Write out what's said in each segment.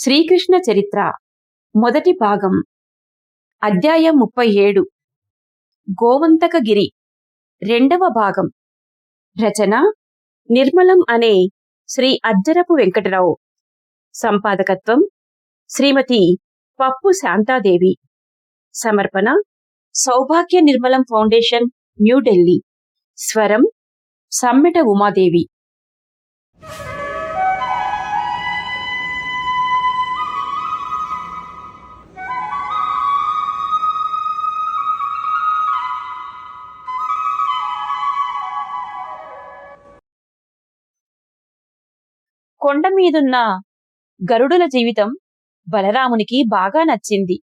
శ్రీకృష్ణ చరిత్ర మొదటి భాగం అధ్యాయం 37 గోవంతకగిరి రెండవ భాగం రచన నిర్మలం అనే శ్రీ అజ్జరపు వెంకటరావు సంపాదకత్వం శ్రీమతి పప్పు శాంతాదేవి సమర్పణ సౌభాగ్య నిర్మలం ఫౌండేషన్ న్యూఢిల్లీ స్వరం సమ్మెట ఉమాదేవి కొండ మీదున్న గరుడుల జీవితం బలరామునికి బాగా నచ్చింది.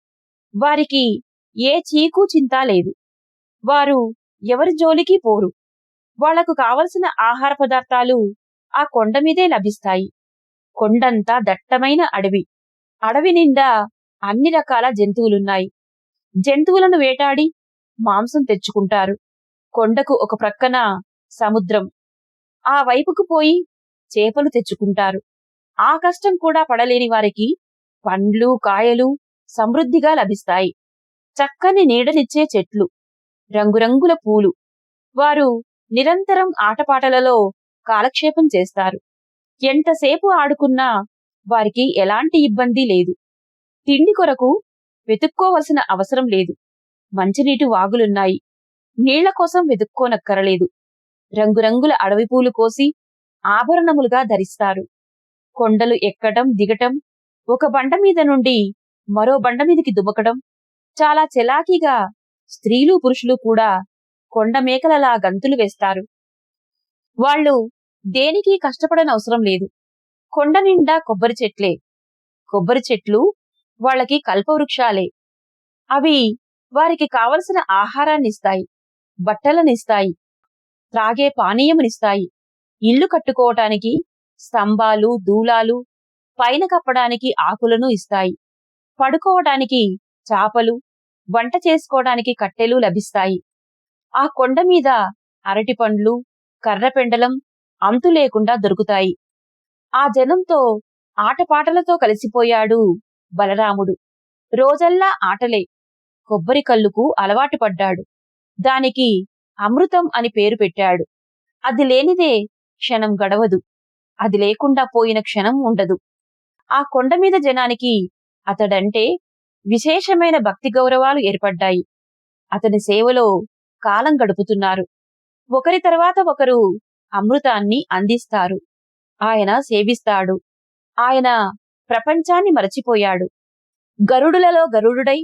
వారికి ఏ చీకు చింత లేదు. వారు ఎవరి జోలికి పోరు. వాళ్లకు కావలసిన ఆహార పదార్థాలు ఆ కొండ మీదే లభిస్తాయి. కొండంతా దట్టమైన అడవి. అడవి నిండా అన్ని రకాల జంతువులున్నాయి. జంతువులను వేటాడి మాంసం తెచ్చుకుంటారు. కొండకు ఒక ప్రక్కన సముద్రం. ఆ వైపుకు పోయి చేపలు తెచ్చుకుంటారు. ఆ కష్టం కూడా పడలేని వారికి పండ్లు కాయలు సమృద్ధిగా లభిస్తాయి. చక్కని నీడనిచ్చే చెట్లు, రంగురంగుల పూలు. వారు నిరంతరం ఆటపాటలలో కాలక్షేపం చేస్తారు. ఎంతసేపు ఆడుకున్నా వారికి ఎలాంటి ఇబ్బంది లేదు. తిండి కొరకు వెతుక్కోవలసిన అవసరం లేదు. మంచినీటి వాగులున్నాయి. నీళ్ల కోసం వెతుక్కోనక్కరలేదు. రంగురంగుల అడవి పూలు కోసి ఆభరణములుగా ధరిస్తారు. కొండలు ఎక్కడం దిగటం, ఒక బండ మీద నుండి మరో బండ మీదికి దుమకడం, చాలా చెలాకీగా స్త్రీలు పురుషులు కూడా కొండ మేకలలా గంతులు వేస్తారు. వాళ్ళు దేనికి కష్టపడనవసరం లేదు. కొండ నిండా కొబ్బరి చెట్లే. కొబ్బరి చెట్లు వాళ్ళకి కల్పవృక్షాలే. అవి వారికి కావలసిన ఆహారాన్నిస్తాయి, బట్టలనిస్తాయి, త్రాగే పానీయమునిస్తాయి, ఇల్లు కట్టుకోవటానికి స్తంభాలు దూలాలు, పైన కప్పడానికి ఆకులను ఇస్తాయి. పడుకోవటానికి చాపలు, వంట చేసుకోవడానికి కట్టెలు లభిస్తాయి. ఆ కొండ మీద అరటి పండ్లు, కర్రపెండలం అంతు లేకుండా దొరుకుతాయి. ఆ జనంతో ఆటపాటలతో కలిసిపోయాడు బలరాముడు. రోజల్లా ఆటలే. కొబ్బరి కల్లుకు అలవాటు పడ్డాడు. దానికి అమృతం అని పేరు పెట్టాడు. అది లేనిదే క్షణం గడవదు. అది లేకుండా పోయిన క్షణం ఉండదు. ఆ కొండ మీద జనానికి అతడంటే విశేషమైన భక్తి గౌరవాలు ఏర్పడ్డాయి. అతని సేవలో కాలం గడుపుతున్నారు. ఒకరి తర్వాత ఒకరు అమృతాన్ని అందిస్తారు. ఆయన సేవిస్తాడు. ఆయన ప్రపంచాన్ని మరచిపోయాడు. గరుడులలో గరుడుడై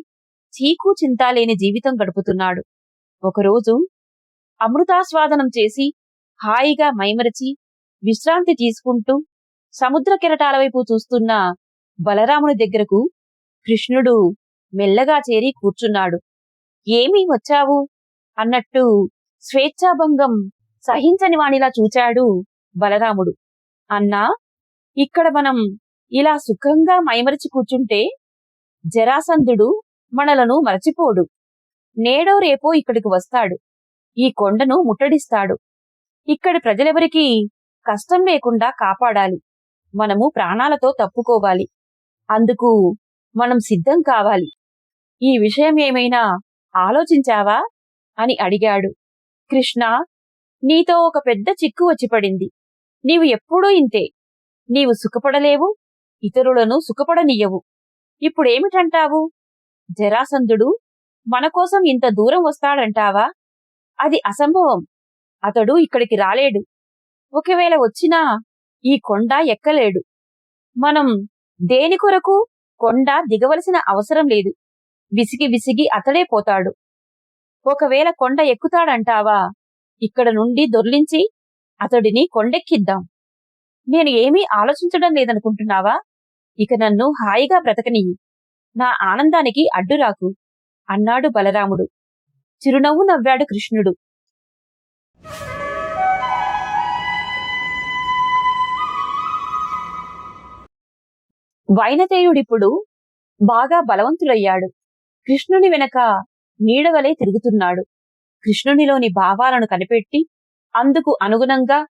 చీకు చింతాలేని జీవితం గడుపుతున్నాడు. ఒకరోజు అమృతాస్వాదనం చేసి హాయిగా మైమరచి విశ్రాంతి తీసుకుంటూ సముద్ర కెరటాల వైపు చూస్తున్న బలరాముని దగ్గరకు కృష్ణుడు మెల్లగా చేరి కూర్చున్నాడు. ఏమీ వచ్చావు అన్నట్టు స్వేచ్ఛాభంగం సహించని వానిలా చూచాడు బలరాముడు. అన్నా, ఇక్కడ మనం ఇలా సుఖంగా మైమరచి కూర్చుంటే జరాసంధుడు మనలను మరచిపోడు. నేడో రేపో ఇక్కడికి వస్తాడు. ఈ కొండను ముట్టడిస్తాడు. ఇక్కడి ప్రజలెవరికీ కష్టం లేకుండా కాపాడాలి. మనము ప్రాణాలతో తప్పుకోవాలి. అందుకు మనం సిద్ధం కావాలి. ఈ విషయం ఏమైనా ఆలోచించావా అని అడిగాడు. కృష్ణ, నీతో ఒక పెద్ద చిక్కు వచ్చి పడింది. నీవు ఎప్పుడూ ఇంతే. నీవు సుఖపడలేవు, ఇతరులను సుఖపడనీయవు. ఇప్పుడేమిటంటావు? జరాసంధుడు మన కోసం ఇంత దూరం వస్తాడంటావా? అది అసంభవం. అతడు ఇక్కడికి రాలేడు. ఒకవేళ వచ్చినా ఈ కొండ ఎక్కలేడు. మనం దేని కొరకు కొండ దిగవలసిన అవసరం లేదు. విసిగి విసిగి అతడే పోతాడు. ఒకవేళ కొండ ఎక్కుతాడంటావా? ఇక్కడ నుండి దొర్లించి అతడిని కొండెక్కిద్దాం. నేను ఏమీ ఆలోచించడం లేదనుకుంటున్నావా? ఇక నన్ను హాయిగా బ్రతకనియ్యి. నా ఆనందానికి అడ్డురాకు అన్నాడు బలరాముడు. చిరునవ్వు నవ్వాడు కృష్ణుడు. వైనతేయుడిప్పుడు బాగా బలవంతుడయ్యాడు. కృష్ణుని వెనక నీడవలే తిరుగుతున్నాడు. కృష్ణునిలోని భావాలను కనిపెట్టి అందుకు అనుగుణంగా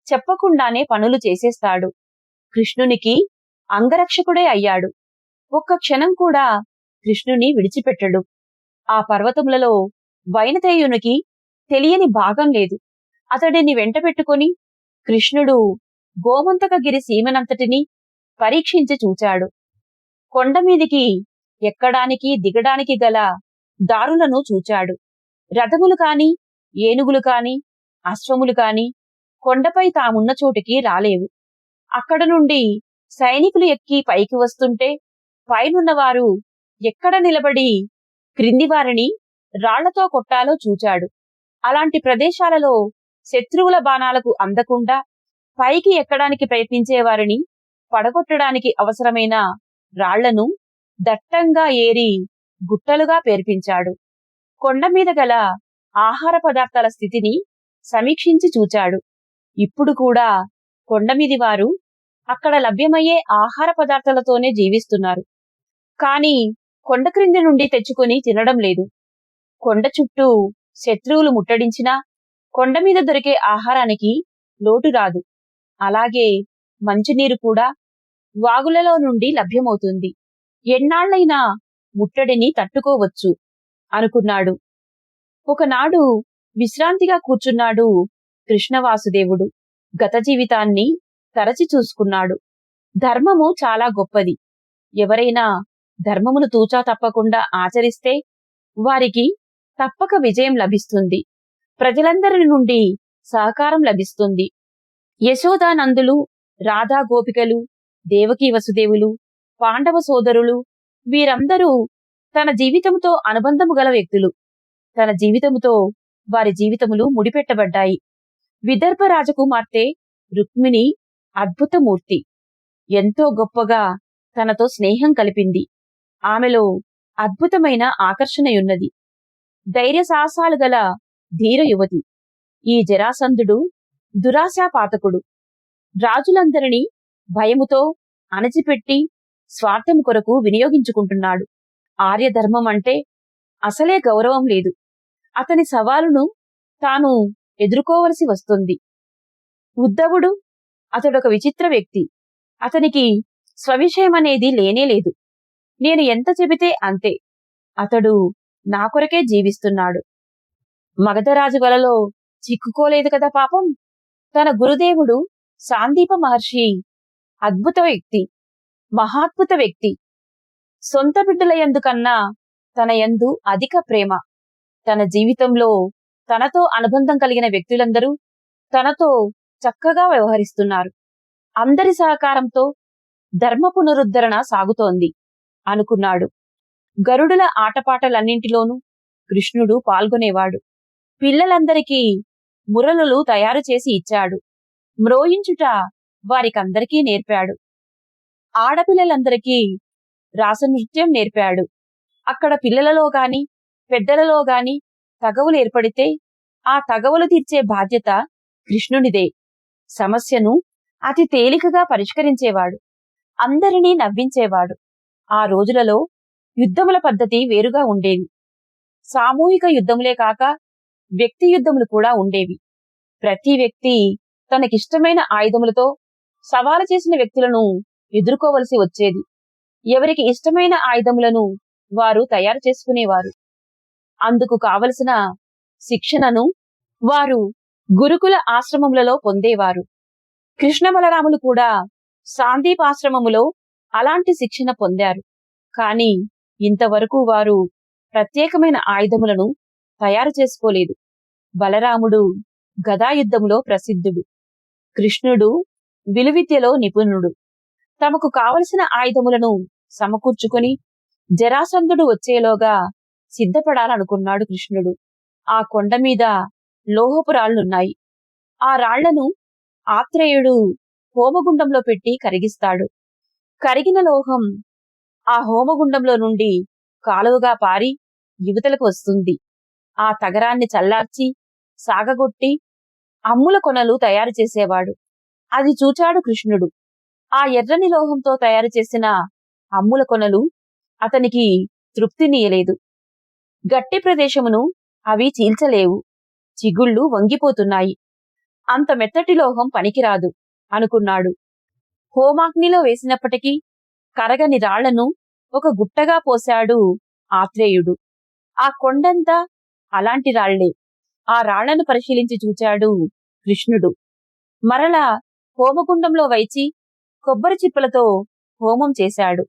చెప్పకుండానే పనులు చేసేస్తాడు. కృష్ణునికి అంగరక్షకుడే అయ్యాడు. ఒక్క క్షణం కూడా కృష్ణుని విడిచిపెట్టడు. ఆ పర్వతములలో వైనతేయునికి తెలియని భాగం లేదు. అతడిని వెంట పెట్టుకుని కృష్ణుడు గోమంతకగిరి సీమనంతటిని పరీక్షించి చూచాడు. కొండమీదికి ఎక్కడానికి దిగడానికి గల దారులను చూచాడు. రథములు కాని, ఏనుగులు కాని, అశ్వములు కాని కొండపై తామున్న చోటికి రాలేవు. అక్కడ నుండి సైనికులు ఎక్కి పైకి వస్తుంటే పైనున్నవారు ఎక్కడ నిలబడి క్రింది వారిని రాళ్లతో కొట్టాలో చూచాడు. అలాంటి ప్రదేశాలలో శత్రువుల బాణాలకు అందకుండా పైకి ఎక్కడానికి ప్రయత్నించే వారిని పడగొట్టడానికి అవసరమైన రాళ్లను దట్టంగా ఏరి గుట్టలుగా పేర్పించాడు. కొండ మీద గల ఆహార పదార్థాల స్థితిని సమీక్షించి చూచాడు. ఇప్పుడు కూడా కొండమీది వారు అక్కడ లభ్యమయ్యే ఆహార పదార్థాలతోనే జీవిస్తున్నారు. కాని కొండ క్రింది నుండి తెచ్చుకొని తినడం లేదు. కొండ చుట్టూ శత్రువులు ముట్టడించినా కొండ మీద దొరికే ఆహారానికి లోటు రాదు. అలాగే మంచినీరు కూడా వాగులలో నుండి లభ్యమవుతుంది. ఎన్నాళ్లైనా ముట్టడిని తట్టుకోవచ్చు అనుకున్నాడు. ఒకనాడు విశ్రాంతిగా కూర్చున్నాడు కృష్ణవాసుదేవుడు. గత జీవితాన్ని తరచి చూసుకున్నాడు. ధర్మము చాలా గొప్పది. ఎవరైనా ధర్మమును తూచా తప్పకుండా ఆచరిస్తే వారికి తప్పక విజయం లభిస్తుంది. ప్రజలందరి నుండి సహకారం లభిస్తుంది. యశోదానందులు, రాధా గోపికలు, దేవకీ వసుదేవులు, పాండవ సోదరులు వీరందరూ తన జీవితముతో అనుబంధము గల వ్యక్తులు. తన జీవితముతో వారి జీవితములు ముడిపెట్టబడ్డాయి. విదర్భ రాజకుమార్తె రుక్మిణి అద్భుతమూర్తి. ఎంతో గొప్పగా తనతో స్నేహం కలిపింది. ఆమెలో అద్భుతమైన ఆకర్షణయున్నది. ధైర్య సాహసాలు గల ధీర యువతి. ఈ జరాసంధుడు దురాశాపాతకుడు. రాజులందరినీ భయముతో అణచిపెట్టి స్వార్థం కొరకు వినియోగించుకుంటున్నాడు. ఆర్యధర్మం అంటే అసలే గౌరవం లేదు. అతని సవాలును తాను ఎదుర్కోవలసి వస్తుంది. ఉద్ధవుడు అతడొక విచిత్ర వ్యక్తి. అతనికి స్వవిషయమనేది లేనేలేదు. నేను ఎంత చెబితే అంతే. అతడు నా కొరకే జీవిస్తున్నాడు. మగధరాజు వలలో చిక్కుకోలేదు కదా పాపం. తన గురుదేవుడు సాందీప మహర్షి అద్భుత వ్యక్తి, మహాద్భుత వ్యక్తి. సొంత బిడ్డల యందు కన్నా తన యందు అధిక ప్రేమ. తన జీవితంలో తనతో అనుబంధం కలిగిన వ్యక్తులందరూ తనతో చక్కగా వ్యవహరిస్తున్నారు. అందరి సహకారంతో ధర్మ పునరుద్ధరణ సాగుతోంది అనుకున్నాడు. గరుడుల ఆటపాటలన్నింటిలోనూ కృష్ణుడు పాల్గొనేవాడు. పిల్లలందరికీ మురళులు తయారు చేసి ఇచ్చాడు. మ్రోయించుట వారికందరికీ నేర్పాడు. ఆడపిల్లలందరికీ రాసనృత్యం నేర్పాడు. అక్కడ పిల్లలలో గాని పెద్దలలో గాని తగవులు ఏర్పడితే ఆ తగవులు తీర్చే బాధ్యత కృష్ణునిదే. సమస్యను అతి తేలికగా పరిష్కరించేవాడు. అందరినీ నవ్వించేవాడు. ఆ రోజులలో యుద్ధముల పద్ధతి వేరుగా ఉండేది. సామూహిక యుద్ధములే కాక వ్యక్తి యుద్ధములు కూడా ఉండేవి. ప్రతి వ్యక్తి తనకిష్టమైన ఆయుధములతో సవాలు చేసిన వ్యక్తులను ఎదుర్కోవలసి వచ్చేది. ఎవరికి ఇష్టమైన ఆయుధములను వారు తయారు చేసుకునేవారు. అందుకు కావలసిన శిక్షణను వారు గురుకుల ఆశ్రమములలో పొందేవారు. కృష్ణ బలరాములు కూడా సాందీపాశ్రమములో అలాంటి శిక్షణ పొందారు. కాని ఇంతవరకు వారు ప్రత్యేకమైన ఆయుధములను తయారు చేసుకోలేదు. బలరాముడు గదాయుద్ధములో ప్రసిద్ధుడు. కృష్ణుడు విలువిద్యలో నిపుణుడు. తమకు కావలసిన ఆయుధములను సమకూర్చుకొని జరాసంధుడు వచ్చేలోగా సిద్ధపడాలనుకున్నాడు కృష్ణుడు. ఆ కొండ మీద లోహపు రాళ్లున్నాయి. ఆ రాళ్లను ఆత్రేయుడు హోమగుండంలో పెట్టి కరిగిస్తాడు. కరిగిన లోహం ఆ హోమగుండంలో నుండి కాలువగా పారి యువతలకు వస్తుంది. ఆ తగరాన్ని చల్లార్చి సాగగొట్టి అమ్ముల కొనలు తయారు చేసేవాడు. అది చూచాడు కృష్ణుడు. ఆ ఎర్రని లోహంతో తయారు చేసిన అమ్ముల కొనలు అతనికి తృప్తినీయలేదు. గట్టి ప్రదేశమును అవి చీల్చలేవు. చిగుళ్ళు వంగిపోతున్నాయి. అంత మెత్తటి లోహం పనికిరాదు అనుకున్నాడు. హోమాగ్నిలో వేసినప్పటికీ కరగని రాళ్లను ఒక గుట్టగా పోశాడు ఆత్రేయుడు. ఆ కొండంతా అలాంటి రాళ్లే. ఆ రాళ్లను పరిశీలించి చూచాడు కృష్ణుడు. మరలా హోమగుండంలో వైచి కొబ్బరి చిప్పలతో హోమం చేశాడు.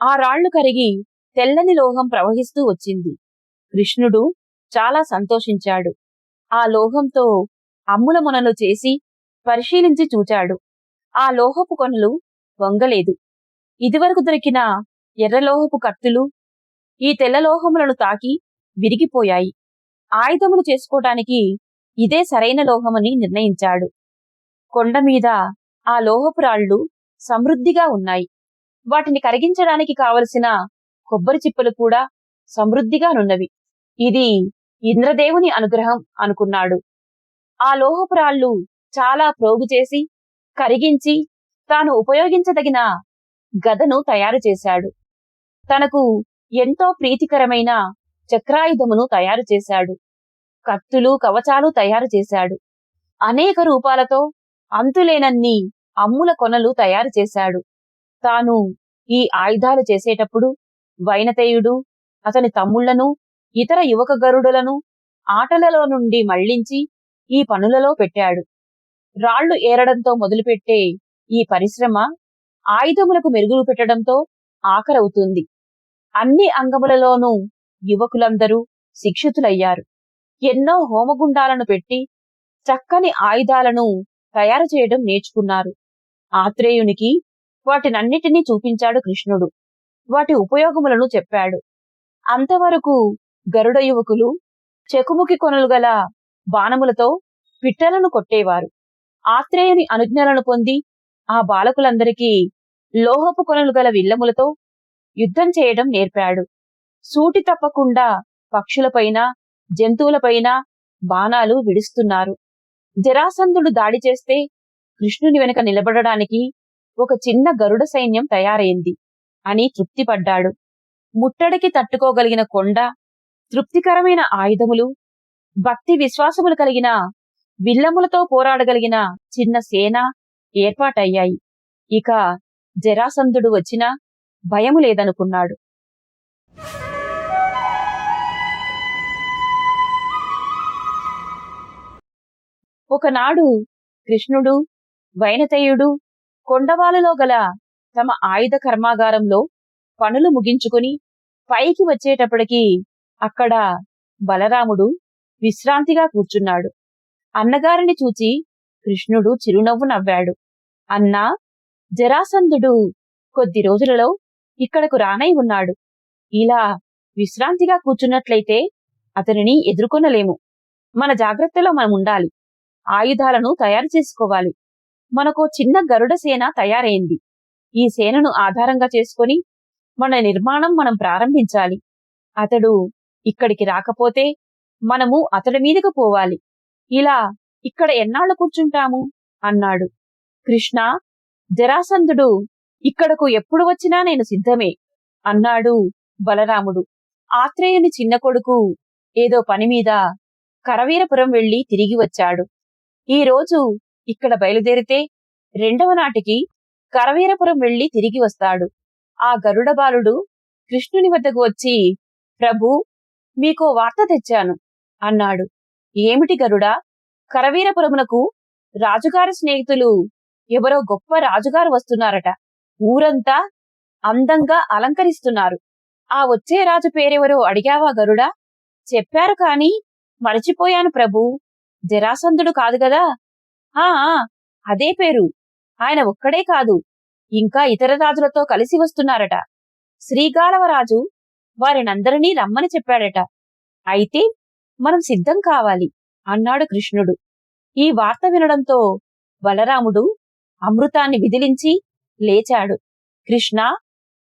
ఆ రాళ్లు కరిగి తెల్లని లోహం ప్రవహిస్తూ వచ్చింది. కృష్ణుడు చాలా సంతోషించాడు. ఆ లోహంతో అమ్ముల మొనలు చేసి పరిశీలించి చూచాడు. ఆ లోహపు కొనలు వంగలేదు. ఇదివరకు దొరికిన ఎర్రలోహపు కత్తులు ఈ తెల్లలోహములను తాకి విరిగిపోయాయి. ఆయుధములు చేసుకోవటానికి ఇదే సరైన లోహమని నిర్ణయించాడు. కొండమీద ఆ లోహపు రాళ్లు సమృద్ధిగా ఉన్నాయి. వాటిని కరిగించడానికి కావలసిన కొబ్బరి చిప్పలు కూడా సమృద్ధిగానున్నవి. ఇది ఇంద్రదేవుని అనుగ్రహం అనుకున్నాడు. ఆ లోహపు రాళ్లు చాలా ప్రోగు చేసి కరిగించి తాను ఉపయోగించదగిన గదను తయారు చేశాడు. తనకు ఎంతో ప్రీతికరమైన చక్రాయుధమును తయారు చేశాడు. కత్తులు కవచాలు తయారు చేశాడు. అనేక రూపాలతో అంతులేనన్ని అమ్ముల కొనలు తయారు చేశాడు. తాను ఈ ఆయుధాలు చేసేటప్పుడు వైనతేయుడు అతని తమ్ముళ్లను ఇతర యువక గరుడులను ఆటలలో నుండి మళ్లించి ఈ పనులలో పెట్టాడు. రాళ్లు ఏరడంతో మొదలుపెట్టే ఈ పరిశ్రమ ఆయుధములకు మెరుగులు పెట్టడంతో ఆఖరవుతుంది. అన్ని అంగములలోనూ యువకులందరూ శిక్షితులయ్యారు. ఎన్నో హోమగుండాలను పెట్టి చక్కని ఆయుధాలను తయారు చేయడం నేర్చుకున్నారు. ఆత్రేయునికి వాటినన్నిటినీ చూపించాడు కృష్ణుడు. వాటి ఉపయోగములను చెప్పాడు. అంతవరకు గరుడ యువకులు చెకుముకి కొనలు గల బాణములతో పిట్టలను కొట్టేవారు. ఆత్రేయుని అనుజ్ఞలను పొంది ఆ బాలకులందరికీ లోహపు కొనలు గల విల్లములతో యుద్ధం చేయడం నేర్పాడు. సూటి తప్పకుండా పక్షులపైన జంతువులపైన బాణాలు విడుస్తున్నారు. జరాసంధుడు దాడి చేస్తే కృష్ణుని వెనుక నిలబడడానికి ఒక చిన్న గరుడ సైన్యం తయారైంది అని తృప్తిపడ్డాడు. ముట్టడికి తట్టుకోగలిగిన కొండ, తృప్తికరమైన ఆయుధములు, భక్తి విశ్వాసములు కలిగిన విల్లములతో పోరాడగలిగిన చిన్న సేన ఏర్పాటయ్యాయి. ఇక జరాసంధుడు వచ్చినా భయము లేదనుకున్నాడు. ఒకనాడు కృష్ణుడు వైనతేయుడు కొండవాలులో గల తమ ఆయుధ కర్మాగారంలో పనులు ముగించుకుని పైకి వచ్చేటప్పటికి అక్కడ బలరాముడు విశ్రాంతిగా కూర్చున్నాడు. అన్నగారిని చూచి కృష్ణుడు చిరునవ్వు నవ్వాడు. అన్నా, జరాసంధుడు కొద్ది రోజులలో ఇక్కడకు రానై ఉన్నాడు. ఇలా విశ్రాంతిగా కూర్చున్నట్లయితే అతనిని ఎదుర్కొనలేము. మన జాగ్రత్తలో మనముండాలి. ఆయుధాలను తయారు చేసుకోవాలి. మనకో చిన్న గరుడ సేన తయారైంది. ఈ సేనను ఆధారంగా చేసుకొని మన నిర్మాణం మనం ప్రారంభించాలి. అతడు ఇక్కడికి రాకపోతే మనము అతడి మీదకు పోవాలి. ఇలా ఇక్కడ ఎన్నాళ్లు కూర్చుంటాము అన్నాడు. కృష్ణ, జరాసంధుడు ఇక్కడకు ఎప్పుడు వచ్చినా నేను సిద్ధమే అన్నాడు బలరాముడు. ఆత్రేయుని చిన్న కొడుకు ఏదో పనిమీద కరవీరపురం వెళ్లి తిరిగి వచ్చాడు. ఈ రోజు ఇక్కడ బయలుదేరితే రెండవ నాటికి కరవీరపురం వెళ్లి తిరిగి వస్తాడు. ఆ గరుడ బాలుడు కృష్ణుని వద్దకు వచ్చి, ప్రభూ, మీకో వార్త తెచ్చాను అన్నాడు. ఏమిటి గరుడా? కరవీరపురమునకు రాజుగారి స్నేహితులు ఎవరో గొప్ప రాజుగారు వస్తున్నారట. ఊరంతా అందంగా అలంకరిస్తున్నారు. ఆ వచ్చే రాజు పేరెవరో అడిగావా గరుడా? చెప్పారు కాని మరచిపోయాను ప్రభూ. జరాసంధుడు కాదు గదా? ఆ అదే పేరు. ఆయన ఒక్కడే కాదు, ఇంకా ఇతర రాజులతో కలిసి వస్తున్నారట. శ్రీగాళవరాజు వారినందరినీ రమ్మని చెప్పాడట. అయితే మనం సిద్ధం కావాలి అన్నాడు కృష్ణుడు. ఈ వార్త వినడంతో బలరాముడు అమృతాన్ని విదిలించి లేచాడు. కృష్ణ,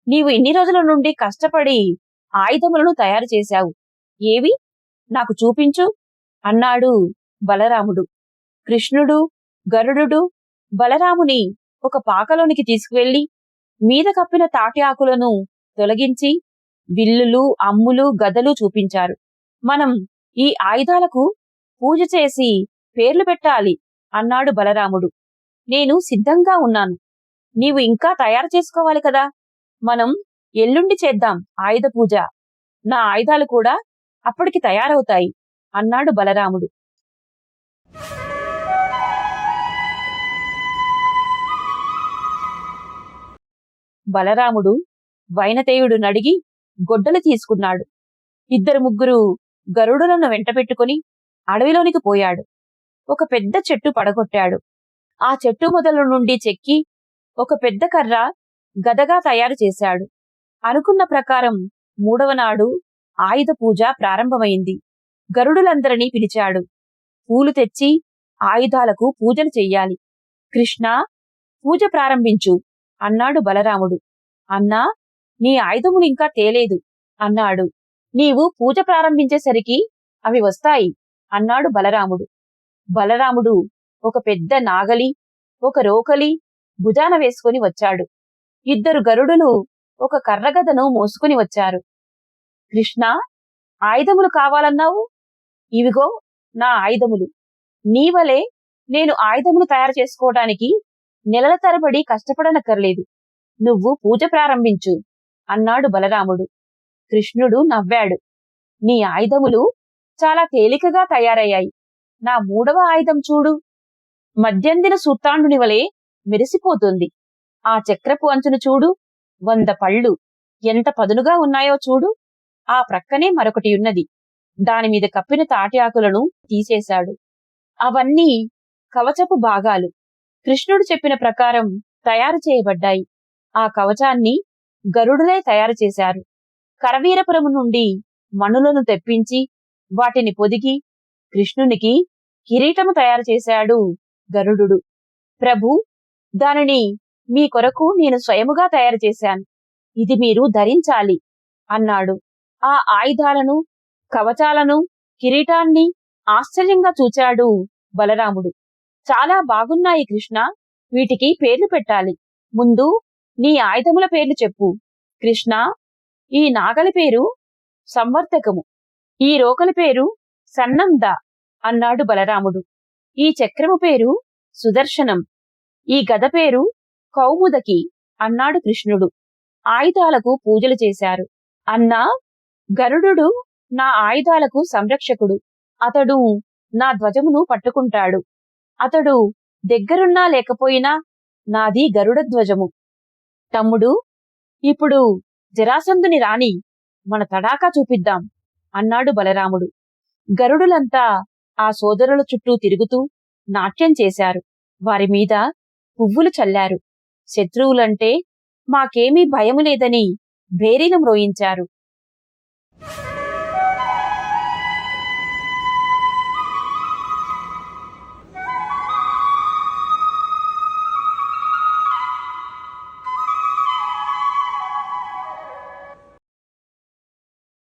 నీవు ఇన్ని రోజుల నుండి కష్టపడి ఆయుధములను తయారు చేశావు. ఏవి నాకు చూపించు అన్నాడు బలరాముడు. కృష్ణుడు, గరుడు బలరాముని ఒక పాకలోనికి తీసుకువెళ్లి మీద కప్పిన తాటి ఆకులను తొలగించి విల్లులు, అమ్ములు, గదలు చూపించారు. మనం ఈ ఆయుధాలకు పూజ చేసి పేర్లు పెట్టాలి అన్నాడు బలరాముడు. నేను సిద్ధంగా ఉన్నాను. నీవు ఇంకా తయారు చేసుకోవాలి కదా. మనం ఎల్లుండి చేద్దాం ఆయుధ పూజ. నా ఆయుధాలు కూడా అప్పటికి తయారవుతాయి అన్నాడు బలరాముడు. బలరాముడు వైనతేయుడునడిగి గొడ్డలు తీసుకున్నాడు. 2-3 గరుడులను వెంటబెట్టుకుని అడవిలోనికి పోయాడు. ఒక పెద్ద చెట్టు పడగొట్టాడు. ఆ చెట్టు మొదలు నుండి చెక్కి ఒక పెద్ద కర్ర గదగా తయారు చేశాడు. అనుకున్న ప్రకారం 3వ నాడు ఆయుధ పూజ ప్రారంభమైంది. గరుడులందరినీ పిలిచాడు. పూలు తెచ్చి ఆయుధాలకు పూజలు చెయ్యాలి. కృష్ణ, పూజ ప్రారంభించు అన్నాడు బలరాముడు. అన్నా, నీ ఆయుధములు ఇంకా తేలేదు అన్నాడు. నీవు పూజ ప్రారంభించేసరికి అవి వస్తాయి అన్నాడు బలరాముడు. బలరాముడు ఒక పెద్ద నాగలి, ఒక రోకలి భుజాన వేసుకుని వచ్చాడు. 2 గరుడులు ఒక కర్రగదను మోసుకుని వచ్చారు. కృష్ణ, ఆయుధములు కావాలన్నావు, ఇవిగో నా ఆయుధములు. నీవలే నేను ఆయుధములు తయారు చేసుకోవడానికి నెలల తరబడి కష్టపడనక్కర్లేదు. నువ్వు పూజ ప్రారంభించు అన్నాడు బలరాముడు. కృష్ణుడు నవ్వాడు. నీ ఆయుధములు చాలా తేలికగా తయారయ్యాయి. నా 3వ ఆయుధం చూడు, మధ్యందిన సూత్తాండుని వలె మెరిసిపోతుంది. ఆ చక్రపు అంచును చూడు, 100 పళ్ళు ఎంత పదునుగా ఉన్నాయో చూడు. ఆ ప్రక్కనే మరొకటి ఉన్నది. దానిమీద కప్పిన తాటి ఆకులను తీసేశాడు. అవన్నీ కవచపు భాగాలు. కృష్ణుడు చెప్పిన ప్రకారం తయారు చేయబడ్డాయి. ఆ కవచాన్ని గరుడులే తయారు చేశారు. కరవీరపురము నుండి మణులను తెప్పించి వాటిని పొదిగి కృష్ణునికి కిరీటము తయారు చేశాడు గరుడు. ప్రభు, దానిని మీ కొరకు నేను స్వయముగా తయారు చేశాను. ఇది మీరు ధరించాలి అన్నాడు. ఆ ఆయుధాలను, కవచాలను, కిరీటాన్ని ఆశ్చర్యంగా చూచాడు బలరాముడు. చాలా బాగున్నాయి కృష్ణ, వీటికి పేర్లు పెట్టాలి. ముందు నీ ఆయుధముల పేర్లు చెప్పు. కృష్ణ, ఈ నాగలి పేరు సంవర్ధకము, ఈ రోకలి పేరు సన్నంద అన్నాడు బలరాముడు. ఈ చక్రము పేరు సుదర్శనం, ఈ గద పేరు కౌముదకి అన్నాడు కృష్ణుడు. ఆయుధాలకు పూజలు చేశారు. అన్నా, గరుడు నా ఆయుధాలకు సంరక్షకుడు. అతడు నా ధ్వజమును పట్టుకుంటాడు. అతడు దగ్గరున్నా లేకపోయినా నాది గరుడ ధ్వజము. తమ్ముడు, ఇప్పుడు జరాసంధుని రాని మన తడాకా చూపిద్దాం అన్నాడు బలరాముడు. గరుడులంతా ఆ సోదరుల చుట్టూ తిరుగుతూ నాట్యం చేశారు. వారి మీద పువ్వులు చల్లారు. శత్రువులంటే మాకేమీ భయము లేదని భేరీలు మ్రోయించారు.